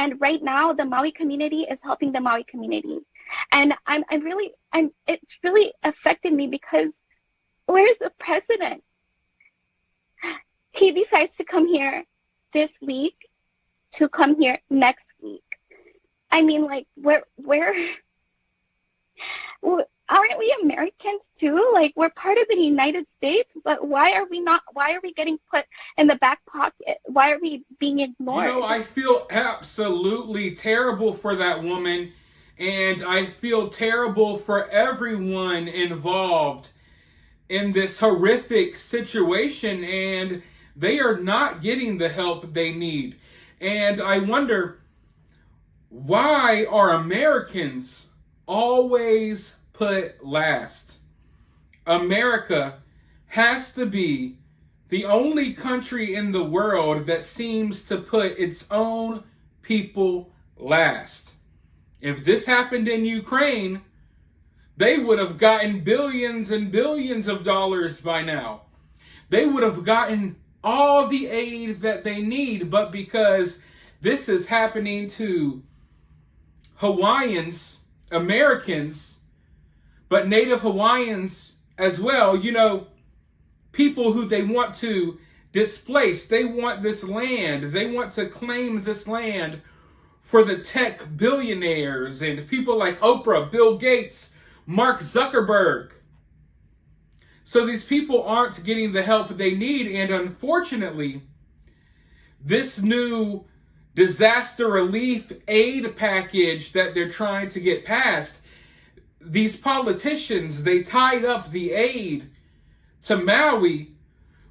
And right now, the Maui community is helping the Maui community. And it's really affected me because where's the president? He decides to come here this week, to come here next week. I mean, like, aren't we Americans too? Like, we're part of the United States, but why are we getting put in the back pocket? Why are we being ignored? You know, I feel absolutely terrible for that woman, and I feel terrible for everyone involved in this horrific situation, and they are not getting the help they need. And I wonder, why are Americans always put last? America has to be the only country in the world that seems to put its own people last. If this happened in Ukraine, they would have gotten billions and billions of dollars by now. They would have gotten all the aid that they need, but because this is happening to Hawaiians, Americans, but Native Hawaiians as well, you know, people who they want to displace, they want this land, they want to claim this land for the tech billionaires and people like Oprah, Bill Gates, Mark Zuckerberg. So these people aren't getting the help they need, and unfortunately, this new disaster relief aid package that they're trying to get passed, these politicians, they tied up the aid to Maui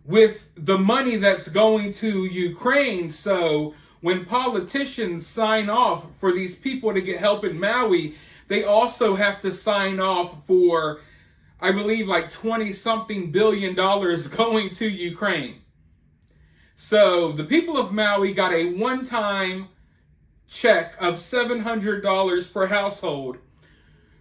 with the money that's going to Ukraine. So when politicians sign off for these people to get help in Maui, they also have to sign off for, I believe, like 20-something billion dollars going to Ukraine. So the people of Maui got a one-time check of $700 per household.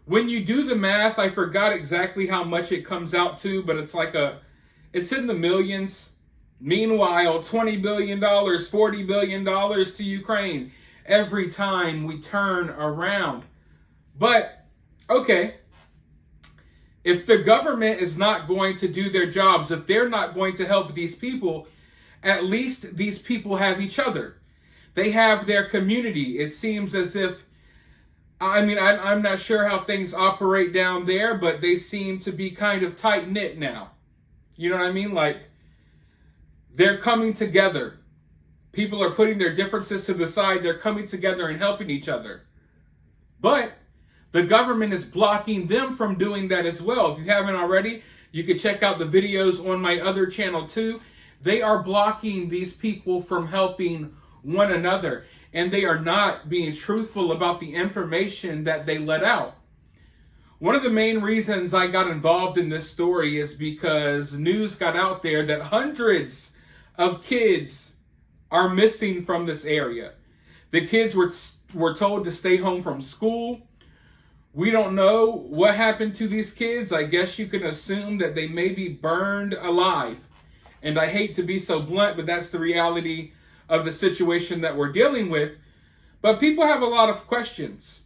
When you do the math, I forgot exactly how much it comes out to, but it's in the millions. Meanwhile, $20 billion, $40 billion to Ukraine every time we turn around. But, okay, if the government is not going to do their jobs, if they're not going to help these people, at least these people have each other. They have their community. It seems as if, I'm not sure how things operate down there, but they seem to be kind of tight-knit now. You know what I mean? Like, they're coming together. People are putting their differences to the side. They're coming together and helping each other. But the government is blocking them from doing that as well. If you haven't already, you can check out the videos on my other channel too. They are blocking these people from helping one another, and they are not being truthful about the information that they let out. One of the main reasons I got involved in this story is because news got out there that hundreds of kids are missing from this area. The kids were told to stay home from school. We don't know what happened to these kids. I guess you can assume that they may be burned alive. And I hate to be so blunt, but that's the reality of the situation that we're dealing with. But people have a lot of questions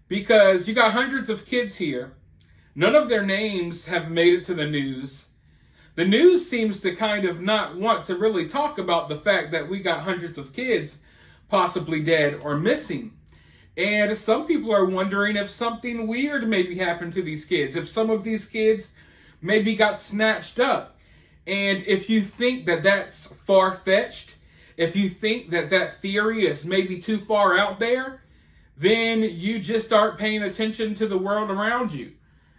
because you got hundreds of kids here. None of their names have made it to the news. The news seems to kind of not want to really talk about the fact that we got hundreds of kids possibly dead or missing. And some people are wondering if something weird maybe happened to these kids, if some of these kids maybe got snatched up. And if you think that that's far-fetched, if you think that that theory is maybe too far out there, then you just aren't paying attention to the world around you.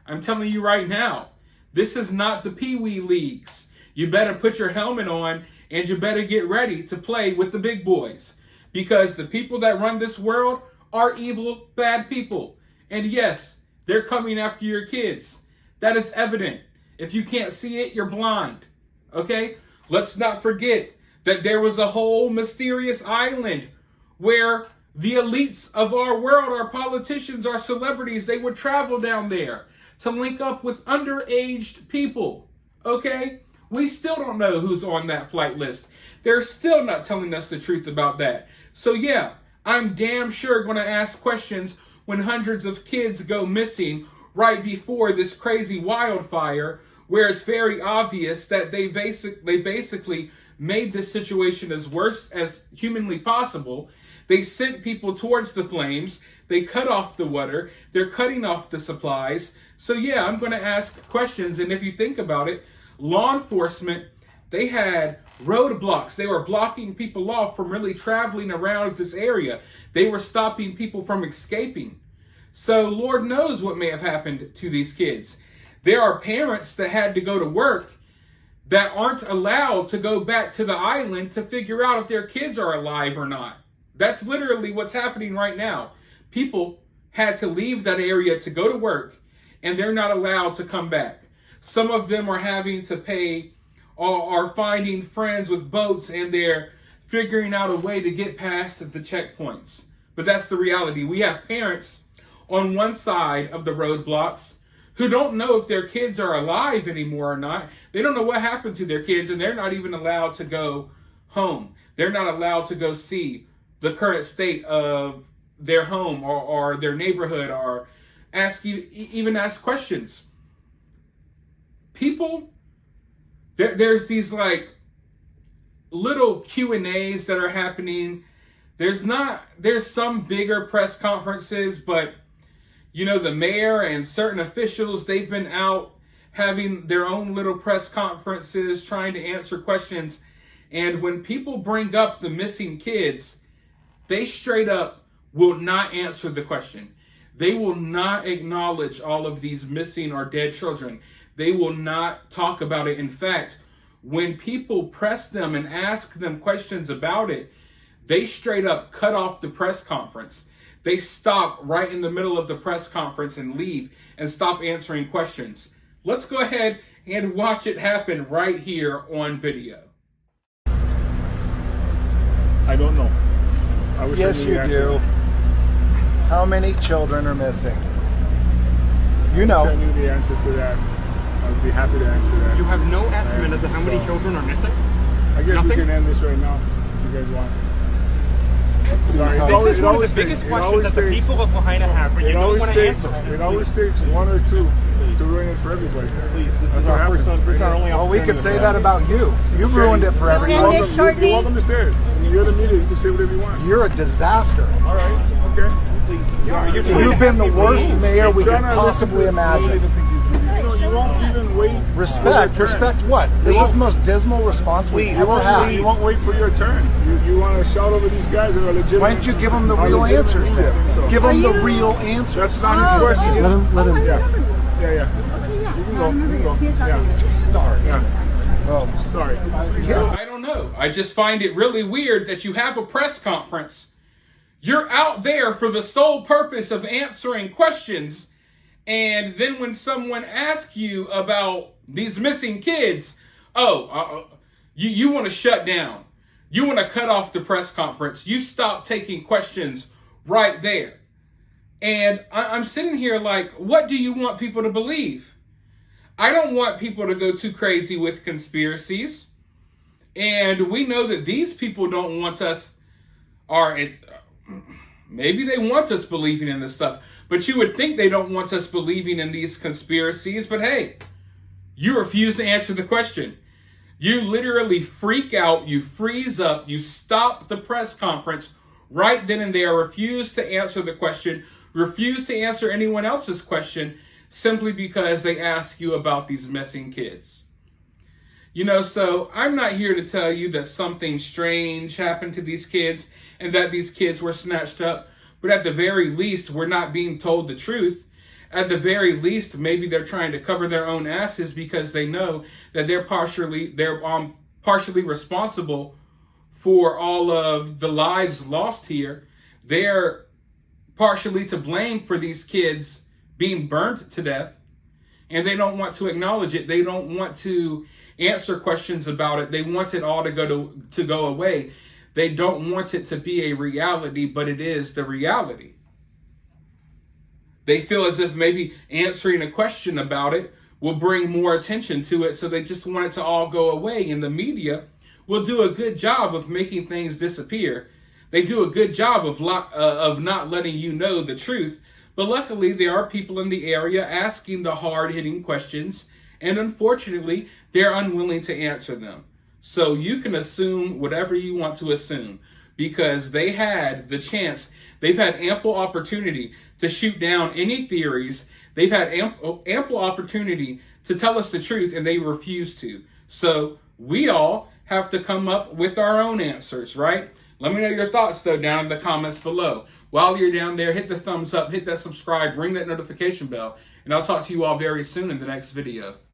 I'm telling you right now, this is not the Pee Wee leagues. You better put your helmet on and you better get ready to play with the big boys. Because the people that run this world are evil, bad people. And yes, they're coming after your kids. That is evident. If you can't see it, you're blind. Okay? Let's not forget that there was a whole mysterious island where the elites of our world, our politicians, our celebrities, they would travel down there to link up with underage people. Okay? We still don't know who's on that flight list. They're still not telling us the truth about that. So yeah, I'm damn sure going to ask questions when hundreds of kids go missing right before this crazy wildfire, where it's very obvious that they basically made this situation as worse as humanly possible. They sent people towards the flames. They cut off the water. They're cutting off the supplies. So yeah, I'm going to ask questions. And if you think about it, law enforcement, they had roadblocks. They were blocking people off from really traveling around this area. They were stopping people from escaping. So Lord knows what may have happened to these kids. There are parents that had to go to work that aren't allowed to go back to the island to figure out if their kids are alive or not. That's literally what's happening right now. People had to leave that area to go to work, and they're not allowed to come back. Some of them are having to pay or are finding friends with boats, and they're figuring out a way to get past the checkpoints. But that's the reality. We have parents on one side of the roadblocks who don't know if their kids are alive anymore or not. They don't know what happened to their kids, and they're not even allowed to go home. They're not allowed to go see the current state of their home or their neighborhood, or even ask questions. People, there's these like little Q&As that are happening. There's some bigger press conferences, but you know, the mayor and certain officials, they've been out having their own little press conferences trying to answer questions. And when people bring up the missing kids, they straight up will not answer the question. They will not acknowledge all of these missing or dead children. They will not talk about it. In fact, when people press them and ask them questions about it, they straight up cut off the press conference. They stop right in the middle of the press conference and leave and stop answering questions. Let's go ahead and watch it happen right here on video. I don't know. I wish yes, I knew you the do. answer. How many children are missing? You I know. wish I knew the answer to that. I'd be happy to answer that. You have no estimate as to how many children are missing? I guess Nothing? we can end this right now if you guys want. Sorry. This is one of the biggest questions that the people of Lahaina have, but you don't want to answer. It always takes one or two to ruin it for everybody. Please, this is our first only Well, we opportunity. could say that about you. You ruined it for You're everyone. welcome, you're welcome to say it. You're the media. You can say whatever you want. You're a disaster. All right. Okay. Please, you're You've been the worst mayor we could Trying to possibly listen to- imagine. You won't even wait. Respect. for your turn. Respect what? This is the most dismal response we've You ever had. won't wait for your turn. You want to shout over these guys that are legitimate. Why don't you give them the are real legitimate answers media, then? so. Give them the real answers. That's not his question. Let him. Yeah. You can go. Yeah. Oh, Sorry. I don't know. I just find it really weird that you have a press conference. You're out there for the sole purpose of answering questions. And then when someone asks you about these missing kids, you want to shut down. You want to cut off the press conference. You stop taking questions right there. And I'm sitting here like, what do you want people to believe? I don't want people to go too crazy with conspiracies. And we know that these people don't want us, maybe they want us believing in this stuff. But you would think they don't want us believing in these conspiracies. But hey, you refuse to answer the question. You literally freak out. You freeze up. You stop the press conference right then and there. Refuse to answer the question. Refuse to answer anyone else's question simply because they ask you about these missing kids. You know, so I'm not here to tell you that something strange happened to these kids and that these kids were snatched up. But at the very least, we're not being told the truth. At the very least, maybe they're trying to cover their own asses because they know that they're partially responsible for all of the lives lost here. They're partially to blame for these kids being burnt to death, and they don't want to acknowledge it. They don't want to answer questions about it. They want it all to go away. They don't want it to be a reality, but it is the reality. They feel as if maybe answering a question about it will bring more attention to it, so they just want it to all go away. And the media will do a good job of making things disappear. they do a good job of not letting you know the truth. But luckily, there are people in the area asking the hard-hitting questions, and unfortunately, they're unwilling to answer them. So you can assume whatever you want to assume, because they had the chance, they've had ample opportunity to shoot down any theories, they've had ample opportunity to tell us the truth, and they refuse to. So we all have to come up with our own answers, right? Let me know your thoughts, though, down in the comments below. While you're down there, hit the thumbs up, hit that subscribe, ring that notification bell, and I'll talk to you all very soon in the next video.